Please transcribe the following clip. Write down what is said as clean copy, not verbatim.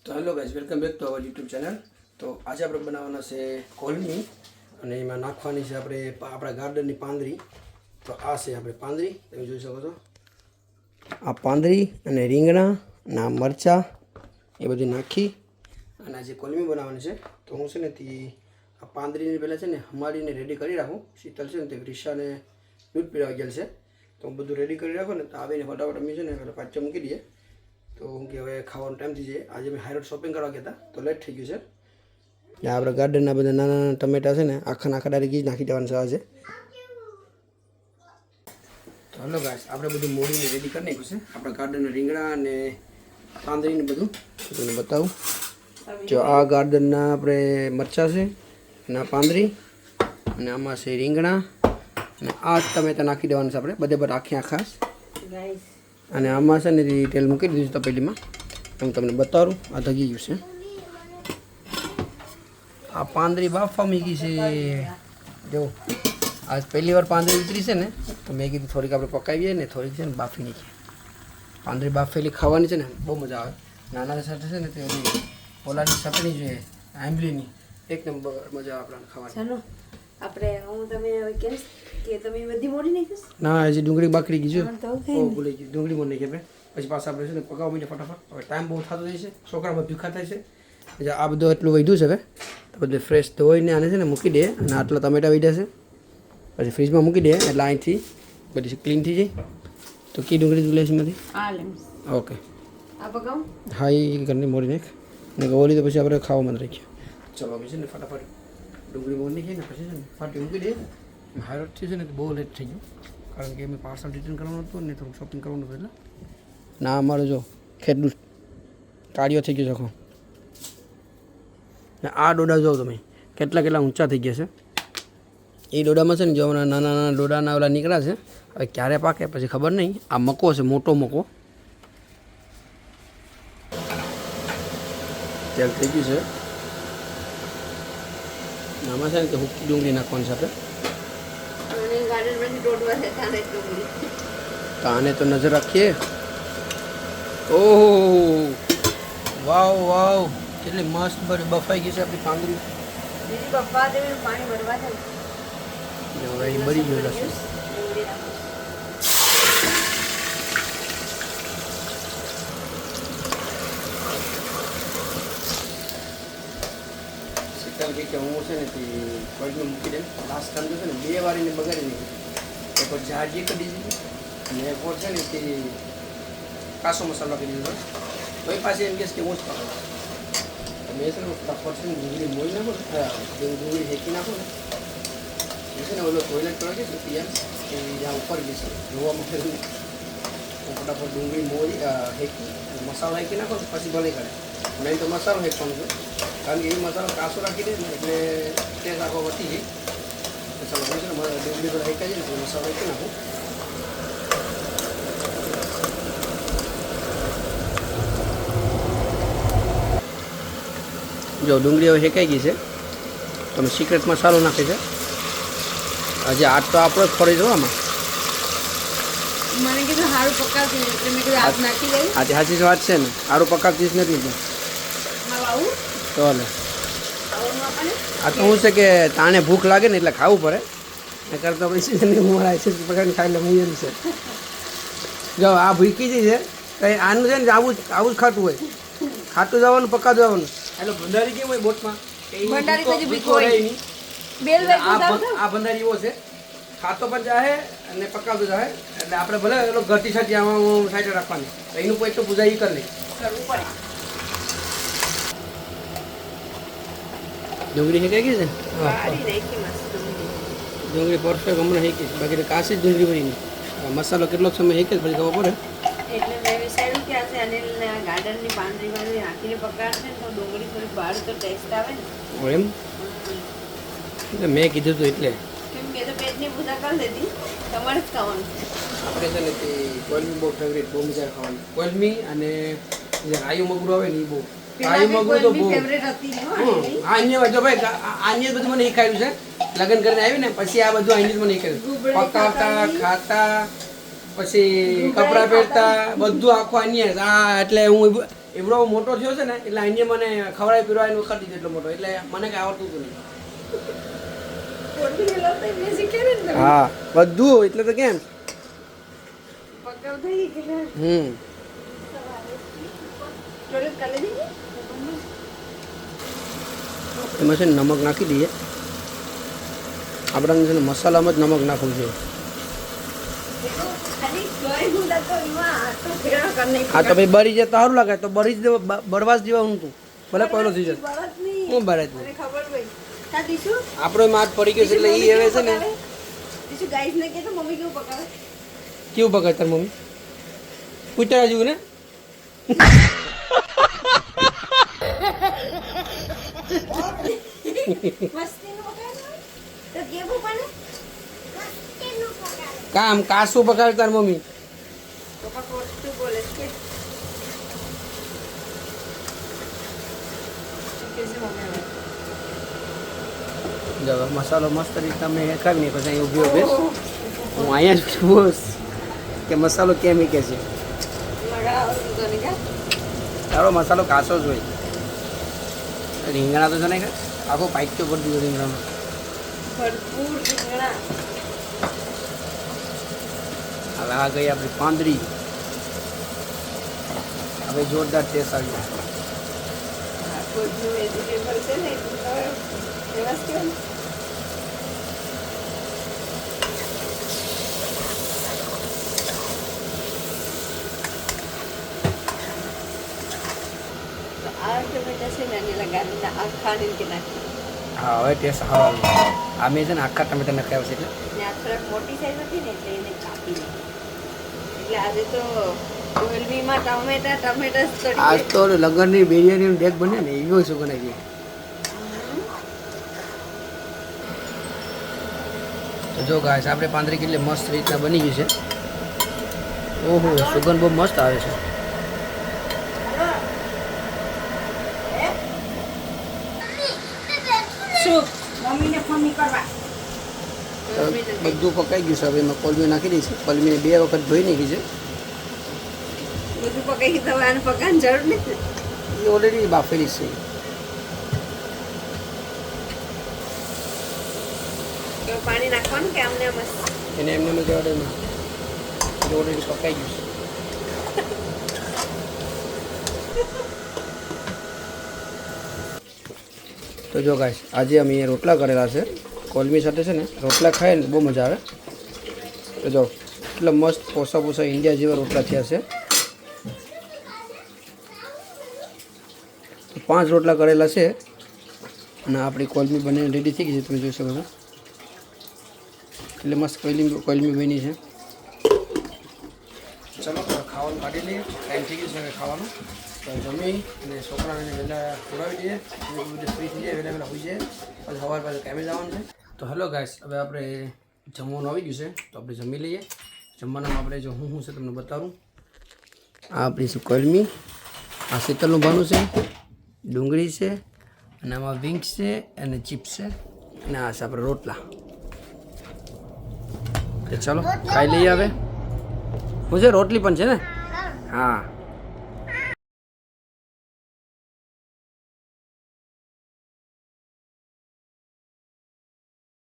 તો hello guys, welcome back to our YouTube channel. તો આજે આપણે બનાવવાના છે કોલમી અને એમાં નાખવાની છે આપણે આપણા ગાર્ડનની પાંદરી. તો આ છે આપણે પાંદરી, તમે જોઈ શકો છો. આ પાંદરી અને રીંગણા અને આ મરચાં એ બધું નાખી અને આજે કોલમી બનાવવાની છે. તો હું છે ને તે આ પાંદરીને પહેલાં છે ને હમાડીને રેડી કરી રાખું. શીતલ છે ને તે રીસાને દૂધ પીવા ગયેલ છે, તો હું બધું રેડી કરી રાખું ને તો આવીને ફટાફટ અમે છે ને પહેલાં પાછો મૂકી દઈએ. તો હું કે હવે ખાવાનો ટાઈમ થઈ જાય. આજે મેં હાઈરોડ શોપિંગ કરવા ગયા હતા તો લેટ થઈ ગયું છે. ત્યાં આપણા ગાર્ડનના બધા નાના નાના ટમેટા છે ને આખા ડાયરેક્ટ જ નાખી દેવાના છે આજે. તો હલો ગાઈસ, આપણે બધું મોડીને રેડી કરી નાખ્યું છે. આપણા ગાર્ડનના રીંગણા અને પાંદરીને બધું તમને બતાવું. જો આ ગાર્ડનના આપણે મરચાં છે અને આ પાંદરી અને આમાં છે રીંગણા અને આ ટમેટા નાખી દેવાના છે આપણે બધે બધા આખા અને આમાં છે ને તેલ મૂકી દીધું તપેલીમાં. હું તમને બતાવું. આ ધગી ગયું છે. આ પાંદરી બાફવા મૂકી છે. જો આજ પહેલી વાર પાંદરી ઉતરી છે ને તો મેં કીધું થોડીક આપણે પકાવીએ ને થોડીક છે ને બાફી નાખીએ. પાંદરી બાફેલી ખાવાની છે ને બહુ મજા આવે. નાના સાથે છે ને તે ઓલાની ચટણી જોઈએ આંબલીની, એક નંબર મજા આવે આપણને ખાવાની. આપણે હું તમે હવે કેમ કે તમે બધી મોડી નાખીશ? ના, હજી ડુંગળી બાકરી ગઈ છે. ભૂલી ગઈ, ડુંગળી મોડી નાખી આપણે. પછી પાછા આપણે છે ને પકાવવા માંડીએ ફટાફટ. હવે ટાઈમ બહુ થતો જાય છે, છોકરામાં ભૂખા થાય છે. એટલે આ બધું એટલું વધ્યું છે હવે તો બધું ફ્રેશ ધોઈને આને છે ને મૂકી દે. અને આટલા ટમેટા વધ્યા છે પછી ફ્રીજમાં મૂકી દે એટલે અહીંથી બધી ક્લીન થઈ જાય. તો કી ડુંગળી તું લેશે એમાંથી? ઓકે, હા એ ઘરની મોડી નાખ ને ઓલી તો પછી આપણે ખાવામાં રાખીએ. ચલો હવે છે ને ફટાફટ ડુંગળી મોડી નાખીએ ને પછી છે ને ફાટી મૂકી દે. હાઈરોડથી છે ને બહુ લેટ થઈ ગયું કારણ કે મેં પાર્સલ રિટર્ન કરવાનું હતું ને થોડુંક શોપિંગ કરવાનું હતું. એટલે ના અમારે જો ખેડૂત કાળિયો થઈ ગયો છે. ને આ ડોડા જો તમે કેટલા ઊંચા થઈ ગયા છે. એ ડોડામાં છે ને જો નાના નાના ડોડાના ઓલા નીકળ્યા છે. હવે ક્યારે પાકે પછી ખબર નહીં. આ મકો છે, મોટો મકો. તેલ થઈ ગયું છે. આમાં છે ને કે હુક્કી ડુંગળી નાખવાની છે આપણે. તો આને તો નજર રાખીએ. ઓહ વાવ વાવ, કેટલી મસ્ત બફાઈ ગઈ છે આપણી પાંદરી. હવે એ બળી ગયું લસણ. શીતલ કે હું છે ને તે કોઈમાં મૂકી દે. લાસ્ટ ટાઈમ છે ને 2 વાર એને બગાડી નાખી. એક વાર જાજી કરી દીધી અને એક વાર છે ને તે કાસો મસાલો કરી દીધો. ભાઈ પાસે એમ કહેશે કે હું જ પકડું. મેં છે ને ફટાફટ છે ને ડુંગળી મોઈ નાખો ને, ડુંગળી શેકી નાખો ને એ છે ને ઓલો ટોયલેટ કરવા છે પીએમ કે જ્યાં ઉપર બેસે જોવામાં ફેરવું. હું ફટાફટ ડુંગળી મોઈ હેકી અને મસાલો હેકી નાખો ને પછી ભલે કરે. મેં તો મસાલો હેકવાનો છે કારણ કે એ મસાલો કાસો રાખી દે ને એટલે ટેસ્ટ આખો વધી જાય. ચાલો છે ને ડુંગળી બધા હેકાઈ જાય ને તો મસાલો હેકી નાખું. જો ડુંગળી હવે હેકાઈ ગઈ છે. તમે સિક્રેટ મસાલો નાખે છે. હજી આટ તો આપણો જ ફરી જો આમાં. મને કીધું સારું પકાવતી એટલે મેં કીધું આજ નાખી દઈ. આજે સાચી વાત છે ને, સારું પકાવતી જ નથી. તો હાલે. આ તો શું છે કે તાણે ભૂખ લાગે ને એટલે ખાવું પડે. એ કરતા પછી સીઝનની ઉંમર છે પકડીને ખાઈ લે હું એમ છે. જો આ ભૂકી જ છે કંઈ આનું છે ને આવું જ ખાતું હોય. ખાતું જવાનું પકાવતું જવાનું. એટલે ભંડારી કેમ હોય બોટમાં? આ ભંડારી એવો છે, ખાતો પણ જાહે અને પકાવતો જાહે. એટલે આપણે ભલે એનો ઘટી છાટી આમાં સાઈડ રાખવાની. એનું કોઈ તો પૂજા એ કરી લે. ડુંગળી હેકાઈ ગઈ છે. ડુંગળી પરફેક્ટ હમણાં હેકી છે. બાકી તો કાશી જ ડુંગળી પડી નહીં. મસાલો કેટલો સમય હેકે પછી ખબર પડે. એટલે મેં વિચાર્યું કે આજે અનિલના ગાર્ડનની પાંદરી નાખીને પકાડશે તો ડુંગળી થોડી બહાર તો ટેસ્ટ આવે ને. એમ એટલે મેં કીધું હતું એટલે કેમ કે તો પેટની પૂજા કરી દીધી. તમારે જ ખાવાનું. આપણે છે ને તે કોલમી બહુ ફેવરેટ, બહુ મજા ખાવાની. કોલમી અને જે આયુ મગરું આવે ને એ બહુ. આયુ મગરું તો બહુ ફેવરેટ હતી. આન્ય જો ભાઈ આન્ય બધું મને શીખાયું છે. લગ્ન કરીને આવી ને પછી આ બધું આન્ય જ મને શીખાયું. પકાવતા, ખાતા, પછી કપડાં પહેરતા બધું આખું આન્ય. આ એટલે હું એવડો મોટો થયો છે ને એટલે અહીંયા મને ખવડાવી પીવડાવીને વખત દીધો એટલો મોટો એટલે મને કાંઈ આવડતું હતું નહીં. હા બધું એટલે તો કેમ એમાં છે ને નમક નાખી દઈએ. આપણાને છે ને મસાલામાં જ નમક નાખવું છે. હા તો ભાઈ બળી જાય તો સારું લાગે તો બળી જ બળવાસ જેવા હું તું ભલે પહેલો થઈ જાય હું બળે જ આપણો માથ પડી ગયો છે એટલે એ હવે છે ને કેવું પકાવે તાર મમ્મી પૂછતા જેવું ને કામ કાસું પકાવે તાર મમ્મી મસાલો મસ્ત રીતે અમે હેકાવી નહીં પછી અહીં ઉભી બેસ હું અહીંયા જ બોસ કે મસાલો કેમ કે છે તારો મસાલો કાસો જ હોય રીંગણા તો છે ને આખો પાઇક્યો કરી દીધો રીંગણામાં હવે આ ગઈ આપણી પાંદડી હવે જોરદાર ટેસ્ટ આવ્યો હા હવે ટેસ્ટ સારો આવ્યો આ મેં છે ને આખા ટમેટા નખાવ્યા છે એટલે થોડાક મોટી સાઈઝ હતી ને એટલે એને કાપી એટલે આજે તો કોલમીમાં ટમેટા આજ તો લગનની બિરયાનીનું ડેક બને ને એવો શું બનાવી તો જો ગાઈસ આપણે પાંદરી કેટલી મસ્ત રીતના બની ગઈ છે ઓહો સુગંધ બહુ મસ્ત આવે છે બધું પકાઈ ગયું છે હવે એમાં કોલમી નાખી દઈશું કોલમીને 2 વખત ધોઈ નાખી છે બધું પકાઈ ગયું પકાવવાની જરૂર નથી એ ઓલરેડી બાફેલી છે પાણી નાખવાનું કે આમને એને એમને જવા દે ઓલરેડી પકાઈ ગયું છે તો જો ગાઈસ આજે અમે રોટલા કરેલા છે કોલમી સાથે છે ને રોટલા ખાય ને બહુ મજા આવે તો જો એટલા મસ્ત પોસા ઇન્ડિયા જેવા રોટલા થયા છે 5 રોટલા કરેલા છે અને આપણી કોલમી બનીને રેડી થઈ ગઈ છે તમે જોઈ શકો છો એટલે મસ્ત કોલમી બની છે ચલો ખાવાનું કાઢી લઈએ ટાઈમ થઈ ગયો છે હવે ખાવાનું તો જમી અને છોકરાને વહેલા ખવડાવી દઈએ બધું ફ્રી થઈ જાય વહેલા હોઈ જાય પછી સવાર પાછું કામે જવાનું છે તો હેલો ગાઈસ હવે આપણે જમવાનું આવી ગયું છે તો આપણે જમી લઈએ જમવાનામાં આપણે જો હું છે તમને બતાવું આ આપણી છે કોલમી આ શીતલનું ભાનું છે ડુંગળી છે અને આમાં વિંગ્સ છે અને ચિપ્સ છે અને આ છે આપણે રોટલા ચાલો ખાઈ લઈએ હવે હું છે રોટલી પણ છે ને હા